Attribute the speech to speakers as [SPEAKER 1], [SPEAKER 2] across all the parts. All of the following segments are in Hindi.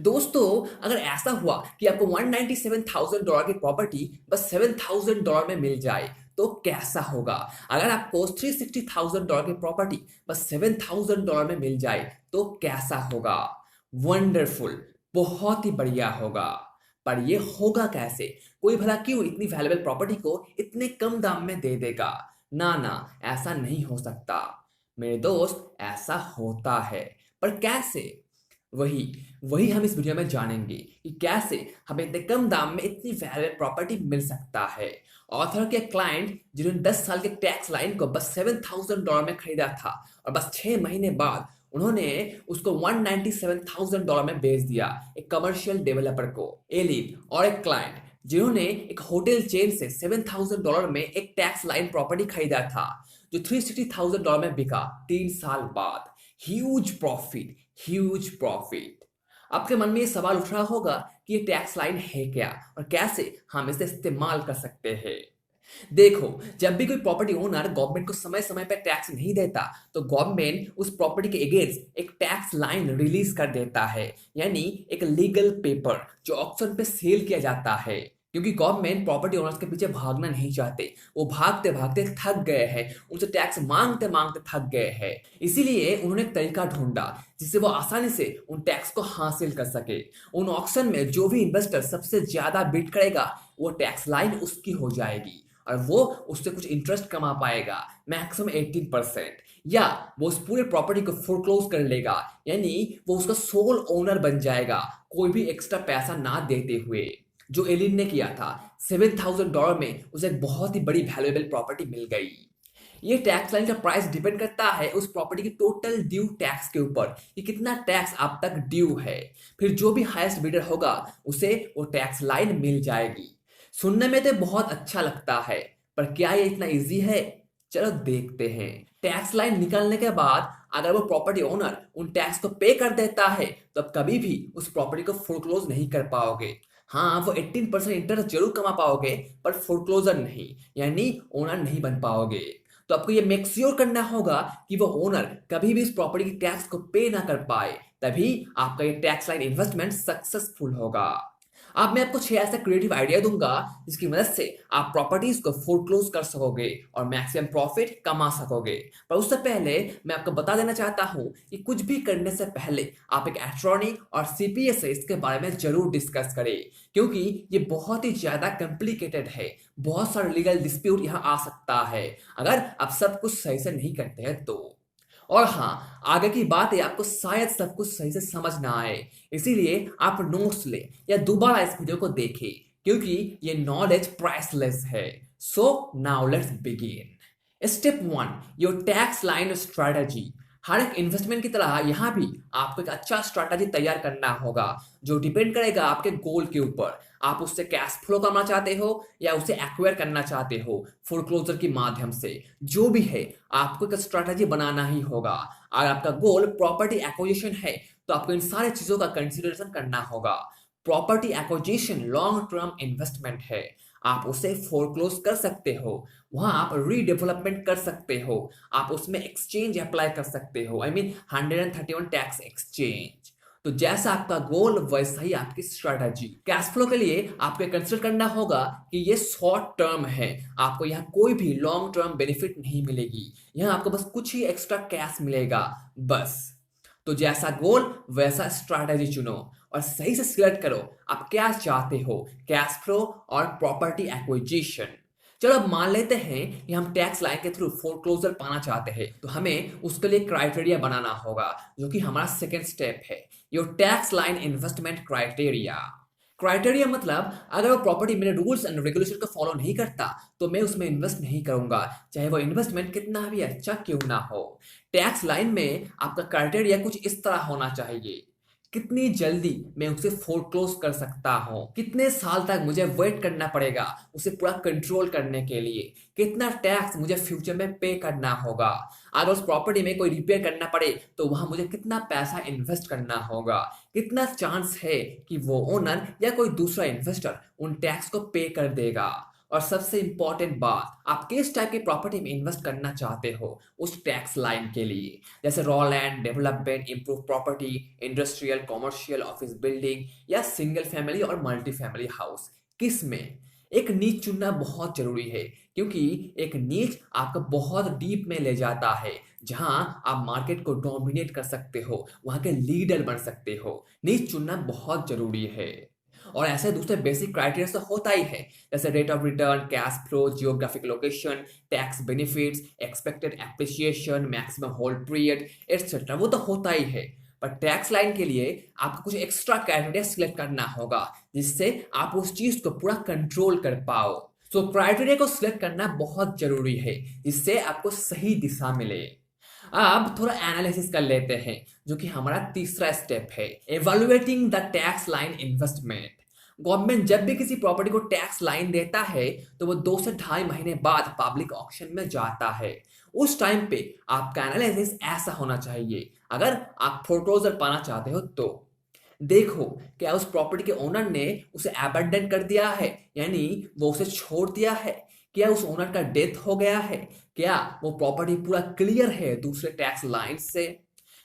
[SPEAKER 1] दोस्तों, अगर ऐसा हुआ कि आपको $197,000 की प्रॉपर्टी बस $7,000 में मिल जाए तो कैसा होगा। अगर आपको $360,000 की प्रॉपर्टी बस $7,000 में मिल जाए तो कैसा होगा। वंडरफुल, बहुत ही बढ़िया होगा। पर ये होगा कैसे? कोई भला क्यों इतनी वैल्यूएबल प्रॉपर्टी को इतने कम दाम में दे देगा? ना ना, ऐसा नहीं हो सकता मेरे दोस्त, ऐसा होता है। पर कैसे? वही वही हम इस वीडियो में जानेंगे कि कैसे हमें इतने कम दाम में इतनी वैल्यूएबल प्रॉपर्टी मिल सकता है। ऑथर के क्लाइंट जिन्होंने 10 साल के टैक्स लाइन को बस $7,000 में खरीदा था और बस 6 महीने बाद उन्होंने उसको $197,000 में बेच दिया एक कमर्शियल डेवलपर को। एलिन और एक क्लाइंट जिन्होंने एक होटल चेन से $7,000 में एक टैक्स लाइन प्रॉपर्टी खरीदा था जो $360,000 में बिका 3 साल बाद। Huge profit, huge profit. आपके मन में ये सवाल उठ रहा होगा कि ये टैक्स लाइन है क्या और कैसे हम इसे इस्तेमाल कर सकते हैं। देखो, जब भी कोई प्रॉपर्टी ओनर गवर्नमेंट को समय समय पर टैक्स नहीं देता तो गवर्नमेंट उस प्रॉपर्टी के अगेंस्ट एक टैक्स लाइन रिलीज कर देता है, यानी एक लीगल पेपर जो ऑक्शन पे सेल किया जाता है। क्योंकि गवर्नमेंट प्रॉपर्टी ओनर्स के पीछे भागना नहीं चाहते, वो भागते भागते थक गए हैं, उनसे टैक्स मांगते मांगते थक गए हैं। इसीलिए उन्होंने एक तरीका ढूंढा जिससे वो आसानी से उन टैक्स को हासिल कर सके। उन ऑक्शन में जो भी इन्वेस्टर सबसे ज्यादा बिड करेगा वो टैक्स लाइन उसकी हो जाएगी और वो उससे कुछ इंटरेस्ट कमा पाएगा, मैक्सिमम 18%। या वो उस पूरे प्रॉपर्टी को फोरक्लोज कर लेगा, यानी वो उसका सोल ओनर बन जाएगा कोई भी एक्स्ट्रा पैसा ना देते हुए। जो एलिन ने किया था, $7,000 में उसे एक बहुत ही बड़ी वैल्यूएबल प्रॉपर्टी मिल गई। ये टैक्स लाइन का प्राइस डिपेंड करता है उस प्रॉपर्टी की टोटल ड्यू टैक्स के ऊपर कि कितना टैक्स आप तक ड्यू है। फिर जो भी हाईएस्ट बिडर होगा उसे वो टैक्स लाइन मिल जाएगी। सुनने में तो बहुत अच्छा लगता है, पर क्या ये इतना इजी है? चलो देखते हैं। टैक्स लाइन निकालने के बाद अगर वो प्रॉपर्टी ओनर उन टैक्स को पे कर देता है तो आप कभी भी उस प्रॉपर्टी को फोरक्लोज नहीं कर पाओगे। हाँ, वो 18% इंटरेस्ट जरूर कमा पाओगे पर फोरक्लोजर नहीं, यानी ओनर नहीं बन पाओगे। तो आपको ये मेक श्योर करना होगा कि वो ओनर कभी भी इस प्रॉपर्टी की टैक्स को पे ना कर पाए, तभी आपका ये टैक्स लाइन इन्वेस्टमेंट सक्सेसफुल होगा। अब मैं आपको 6 ऐसा क्रिएटिव आइडिया दूंगा जिसकी मदद से आप प्रॉपर्टीज को फोरक्लोज कर सकोगे और मैक्सिमम प्रॉफिट कमा सकोगे। पर उससे पहले मैं आपको बता देना चाहता हूं कि कुछ भी करने से पहले आप एक अटॉर्नी और सीपीए से इसके बारे में जरूर डिस्कस करें, क्योंकि ये बहुत ही ज्यादा कॉम्प्लिकेटेड है। बहुत सारे लीगल डिस्प्यूट यहाँ आ सकता है अगर आप सब कुछ सही से नहीं करते हैं तो। और हाँ, आगे की बात है आपको शायद सब कुछ सही से समझ ना आए, इसीलिए आप नोट्स ले या दोबारा इस वीडियो को देखें, क्योंकि ये नॉलेज प्राइसलेस है। So now let's begin. Step 1, your tax line strategy. हर एक इन्वेस्टमेंट की तरह यहाँ भी आपको एक अच्छा स्ट्रैटेजी तैयार करना होगा जो डिपेंड करेगा आपके गोल के ऊपर। आप उससे कैश फ्लो करना चाहते हो या उसे एक्वायर करना चाहते हो फोरक्लोजर के माध्यम से, जो भी है आपको एक स्ट्रैटेजी बनाना ही होगा। अगर आपका गोल प्रॉपर्टी एक्विजिशन है तो आपको इन सारी चीजों का कंसिडरेशन करना होगा। Property acquisition long term investment है, आप उसे फोरक्लोज कर सकते हो, वहां आप रीडेवलपमेंट कर सकते हो, आप उसमें एक्सचेंज अप्लाई कर सकते हो, आई मीन 131 टैक्स एक्सचेंज। तो जैसा आपका गोल वैसा ही आपकी स्ट्रेटजी। कैश फ्लो के लिए आपको कंसिडर करना होगा कि ये शॉर्ट टर्म है, आपको यहाँ कोई भी लॉन्ग टर्म बेनिफिट नहीं मिलेगी, यहाँ आपको बस कुछ ही एक्स्ट्रा कैश मिलेगा बस। तो जैसा गोल वैसा स्ट्रैटेजी चुनो और सही से सिलेक्ट करो आप क्या चाहते हो, कैश फ्लो और प्रॉपर्टी एक्विजिशन। चलो अब मान लेते हैं कि हम टैक्स लाइन के थ्रू फोरक्लोजर पाना चाहते हैं, तो हमें उसके लिए क्राइटेरिया बनाना होगा जो कि हमारा सेकेंड स्टेप है, your tax line investment criteria. Criteria मतलब अगर वो प्रॉपर्टी मेरे रूल्स एंड रेगुलेशन को फॉलो नहीं करता तो मैं उसमें इन्वेस्ट नहीं करूंगा, चाहे वो इन्वेस्टमेंट कितना भी अच्छा क्यों ना हो। टैक्स लाइन में आपका क्राइटेरिया कुछ इस तरह होना चाहिए, कितनी जल्दी मैं उसे फोरक्लोज कर सकता हूँ, कितने साल तक मुझे वेट करना पड़ेगा उसे पूरा कंट्रोल करने के लिए, कितना टैक्स मुझे फ्यूचर में पे करना होगा, अगर उस प्रॉपर्टी में कोई रिपेयर करना पड़े तो वहां मुझे कितना पैसा इन्वेस्ट करना होगा, कितना चांस है कि वो ओनर या कोई दूसरा इन्वेस्टर उन टैक्स को पे कर देगा। और सबसे इंपॉर्टेंट बात, आप किस टाइप की प्रॉपर्टी में इन्वेस्ट करना चाहते हो उस टैक्स लाइन के लिए, जैसे raw land, development, improve property, industrial, commercial, office building या सिंगल फैमिली और मल्टी फैमिली हाउस। किस में एक नीच चुनना बहुत जरूरी है, क्योंकि एक नीच आपको बहुत डीप में ले जाता है, जहां आप मार्केट को डोमिनेट कर सकते हो, वहां के लीडर बन सकते हो। नीच चुनना बहुत जरूरी है। और ऐसे दूसरे बेसिक क्राइटेरिया तो होता ही है, जैसे rate of return, cash flow, geographic location, tax benefits, expected appreciation, maximum hold period etcetera, वो तो होता ही है। पर टैक्स लाइन के लिए आपको कुछ एक्स्ट्रा क्राइटेरिया सिलेक्ट करना होगा, जिससे आप उस चीज को पूरा कंट्रोल कर पाओ। तो क्राइटेरिया को सिलेक्ट करना बहुत जरूरी है, जिससे आपको सही दिशा मिले। अब थोड़ा एनालिसिस कर लेते हैं, जो कि हमारा तीसरा स्टेप है, evaluating the tax line investment. Government जब भी किसी प्रॉपर्टी को टैक्स लाइन देता है, तो वो 2 से ढाई महीने बाद पब्लिक ऑक्शन में जाता है। उस टाइम पे आपका एनालिसिस ऐसा होना चाहिए, अगर आप फोreclosure पाना चाहते हो तो देखो, क्या उस प्रॉपर्टी के ओनर ने उसे अबैंडन कर दिया है, यानी वो उसे छोड़ दिया है? क्या उस ओनर का डेथ हो गया है? क्या वो प्रॉपर्टी पूरा क्लियर है दूसरे टैक्स लाइन से?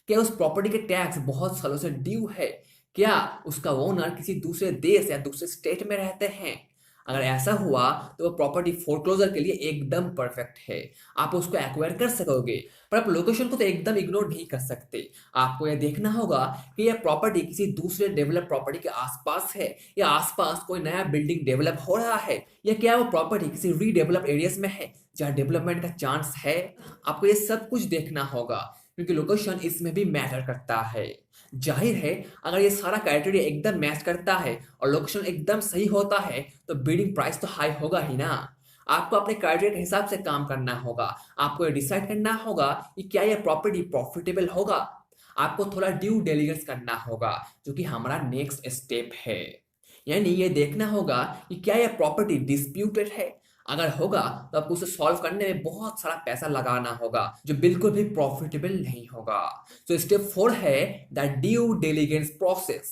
[SPEAKER 1] क्या उस प्रॉपर्टी के टैक्स बहुत सालों से ड्यू है? क्या उसका ओनर किसी दूसरे देश या दूसरे स्टेट में रहते हैं? अगर ऐसा हुआ तो वो प्रॉपर्टी फोरक्लोजर के लिए एकदम परफेक्ट है, आप उसको एक्वायर कर सकोगे। पर आप लोकेशन को तो एकदम इग्नोर नहीं कर सकते। आपको यह देखना होगा कि यह प्रॉपर्टी किसी दूसरे डेवलप प्रॉपर्टी के आसपास है, या आसपास कोई नया बिल्डिंग डेवलप हो रहा है, या क्या वो प्रॉपर्टी किसी रीडेवलप एरियाज में है जहाँ डेवलपमेंट का चांस है। आपको ये सब कुछ देखना होगा, क्योंकि लोकेशन इसमें भी मैटर करता है। जाहिर है, अगर ये सारा क्राइटेरिया एकदम मैच करता है और लोकेशन एकदम सही होता है, तो बिडिंग प्राइस तो हाई होगा ही ना। आपको अपने क्राइटेरिया के हिसाब से काम करना होगा। आपको ये डिसाइड करना होगा कि क्या यह प्रॉपर्टी प्रॉफिटेबल होगा। आपको थोड़ा ड्यू डिलिजेंस करना होगा, जो कि हमारा नेक्स्ट स्टेप है। यानी ये देखना होगा कि क्या यह प्रॉपर्टी डिस्प्यूटेड है। अगर होगा तो आपको उसे सॉल्व करने में बहुत सारा पैसा लगाना होगा, जो बिल्कुल भी प्रॉफिटेबल नहीं होगा। तो स्टेप 4 है the due diligence process.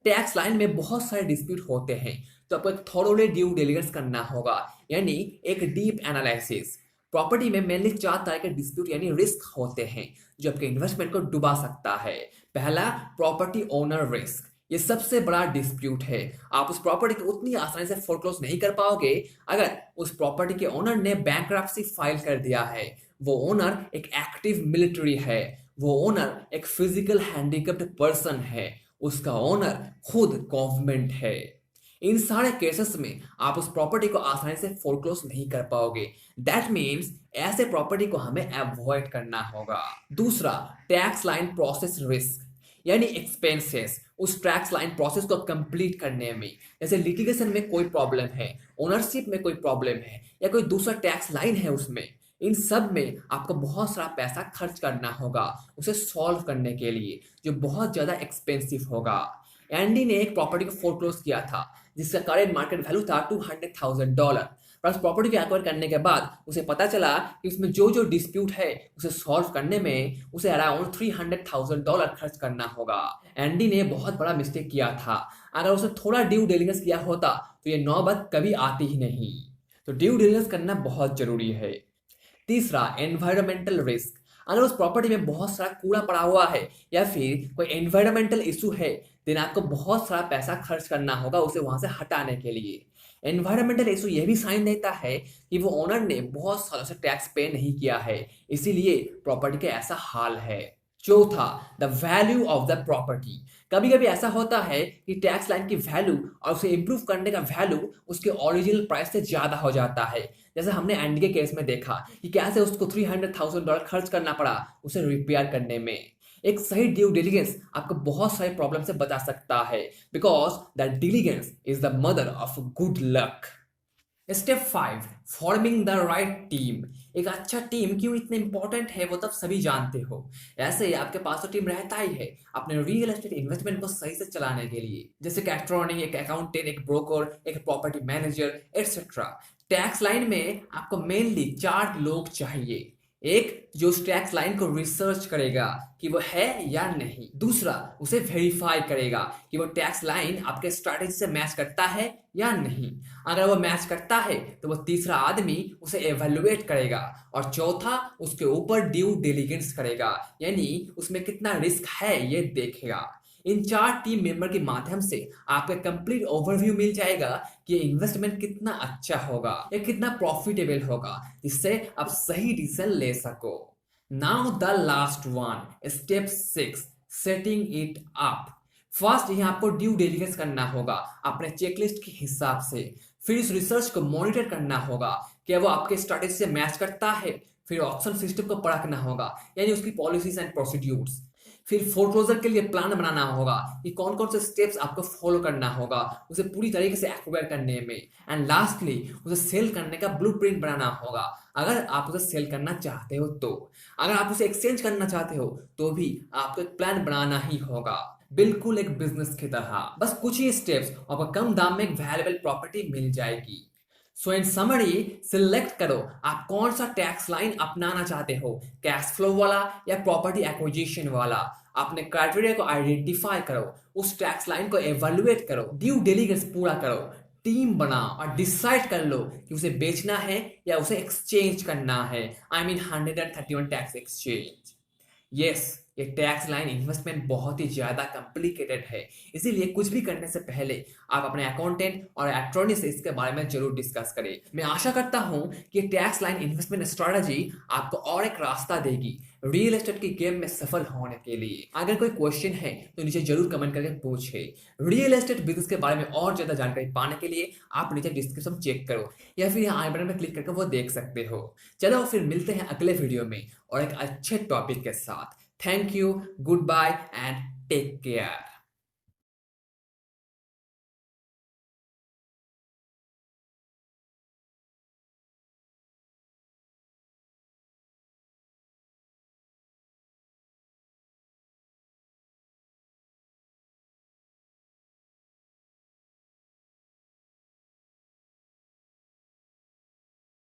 [SPEAKER 1] Tax line में बहुत सारे डिस्प्यूट होते हैं, तो आपको एक थॉरोली ड्यू डिलिजेंस करना होगा, यानी एक डीप एनालिसिस। प्रॉपर्टी में मेनली 4 तरह के डिस्प्यूट यानी रिस्क होते हैं, जो आपके इन्वेस्टमेंट को डुबा सकता है। पहला, प्रॉपर्टी ओनर रिस्क। ये सबसे बड़ा डिस्प्यूट है। आप उस प्रॉपर्टी को उतनी आसानी से फोरक्लोज नहीं कर पाओगे अगर उस प्रॉपर्टी के ओनर ने बैंक्रप्सी फाइल कर दिया है। वो ओनर एक एक्टिव मिलिट्री है, वो ओनर एक फिजिकल हैंडिकैप्ड पर्सन है, उसका ओनर खुद गवर्नमेंट है। इन सारे केसेस में आप उस प्रॉपर्टी को आसानी से फोरक्लोज नहीं कर पाओगे। दैट मीन्स ऐसे प्रॉपर्टी को हमें अवॉइड करना होगा। दूसरा, टैक्स लाइन प्रोसेस रिस्क, यानी एक्सपेंसेस उस टैक्स लाइन प्रोसेस को कंप्लीट करने में। जैसे लिटिगेशन में कोई प्रॉब्लम है, ओनरशिप में कोई प्रॉब्लम है, या कोई दूसरा टैक्स लाइन है उसमें, इन सब में आपको बहुत सारा पैसा खर्च करना होगा उसे सॉल्व करने के लिए, जो बहुत ज़्यादा एक्सपेंसिव होगा। एंडी ने एक प्रॉपर्टी को फोरक्लोज किया था, जिसका करेंट मार्केट वैल्यू था $200,000। पर उस प्रॉपर्टी को एक्वायर करने के बाद उसे पता चला कि उसमें जो जो डिस्प्यूट है उसे सॉल्व करने में उसे अराउंड $300,000 खर्च करना होगा। एंडी ने बहुत बड़ा मिस्टेक किया था। अगर उसे थोड़ा ड्यू डिलिजेंस किया होता तो ये नौबत कभी आती ही नहीं। तो ड्यू डिलिजेंस करना बहुत जरूरी है। तीसरा, एनवायरमेंटल रिस्क। अगर उस प्रॉपर्टी में बहुत सारा कूड़ा पड़ा हुआ है या फिर कोई एनवायरमेंटल इशू है, देन आपको बहुत सारा पैसा खर्च करना होगा उसे वहां से हटाने के लिए। एनवायरमेंटल इशू यह भी साइन देता है कि वो ओनर ने बहुत सालों से टैक्स पे नहीं किया है, इसीलिए प्रॉपर्टी का ऐसा हाल है। चौथा, the value of the property. कभी कभी ऐसा होता है कि टैक्स लाइन की वैल्यू और उसे इंप्रूव करने का वैल्यू उसके ओरिजिनल प्राइस से ज्यादा हो जाता है। जैसे हमने एंडी के केस में देखा कि कैसे उसको $300,000 खर्च करना पड़ा उसे रिपेयर करने में। एक सही ड्यू डिलिजेंस आपको बहुत सारे प्रॉब्लम से बचा सकता है, because the diligence is the mother of good luck. Step 5, forming the right team. एक अच्छा टीम क्यों इतने इंपॉर्टेंट है वो तब सभी जानते हो। ऐसे ही आपके पास तो टीम रहता ही है अपने रियल एस्टेट इन्वेस्टमेंट को सही से चलाने के लिए, जैसे कैट्रॉनिक, एक अकाउंटेंट, एक ब्रोकर, एक property manager etcetera. Tax line में आपको मेनली 4 लोग चाहिए। एक जो उस टैक्स लाइन को रिसर्च करेगा कि वो है या नहीं। दूसरा उसे वेरीफाई करेगा कि वो टैक्स लाइन आपके स्ट्रैटेजी से मैच करता है या नहीं। अगर वो मैच करता है तो वो तीसरा आदमी उसे एवेलुएट करेगा और चौथा उसके ऊपर ड्यू डिलिजेंस करेगा, यानी उसमें कितना रिस्क है ये देखेगा। इन 4 टीम मेंबर के माध्यम से आपको कंप्लीट ओवरव्यू मिल जाएगा कि ये इन्वेस्टमेंट कितना अच्छा होगा या कितना प्रॉफिटेबल होगा, जिससे आप सही डिसीजन ले सको। Now the last one, step 6, setting it up. First यहाँ आपको ड्यू डिलिजेंस करना होगा अपने चेकलिस्ट के हिसाब से। फिर इस रिसर्च को मॉनिटर करना होगा कि वो आपके स्ट्रैटेजी से मैच करता है। फिर ऑप्शन सिस्टम को परखना होगा, यानी उसकी पॉलिसीज एंड प्रोसीड्यूर्स। फिर फोरक्लोजर के लिए प्लान बनाना होगा कि कौन कौन से स्टेप्स आपको फॉलो करना होगा उसे पूरी तरीके से एक्वायर करने में। एंड लास्टली उसे सेल करने का ब्लूप्रिंट बनाना होगा, अगर आप उसे सेल करना चाहते हो तो। अगर आप उसे एक्सचेंज करना चाहते हो तो भी आपको एक प्लान बनाना ही होगा, बिल्कुल एक बिजनेस की तरह। बस कुछ ही स्टेप्स आपको कम दाम में एक वैल्यूएबल प्रॉपर्टी मिल जाएगी। सो इन समरी, सिलेक्ट करो आप कौन सा टैक्स लाइन अपनाना चाहते हो, कैश फ्लो वाला या प्रॉपर्टी एक्विजिशन वाला। अपने क्राइटेरिया को आइडेंटिफाई करो, उस टैक्स लाइन को एवेलुएट करो, ड्यू डिलिजेंस पूरा करो, टीम बनाओ और डिसाइड कर लो कि उसे बेचना है या उसे एक्सचेंज करना है। I mean 131 tax exchange. Yes, ये टैक्स लाइन इन्वेस्टमेंट बहुत ही ज्यादा कॉम्प्लिकेटेड है, इसीलिए कुछ भी करने से पहले आप अपने अकाउंटेंट और अटॉर्नी से इसके बारे में जरूर डिस्कस करें। मैं आशा करता हूं कि टैक्स लाइन इन्वेस्टमेंट स्ट्रेटजी आपको और एक रास्ता देगी रियल एस्टेट की गेम में सफल होने के लिए। अगर कोई क्वेश्चन है तो नीचे जरूर कमेंट करके पूछे। रियल एस्टेट बिजनेस के बारे में और ज्यादा जानकारी पाने के लिए आप नीचे डिस्क्रिप्शन चेक करो या फिर यहाँ आई बटन में क्लिक करके वो देख सकते हो। चलो फिर मिलते हैं अगले वीडियो में और एक अच्छे टॉपिक के साथ। Thank you, goodbye, and take care.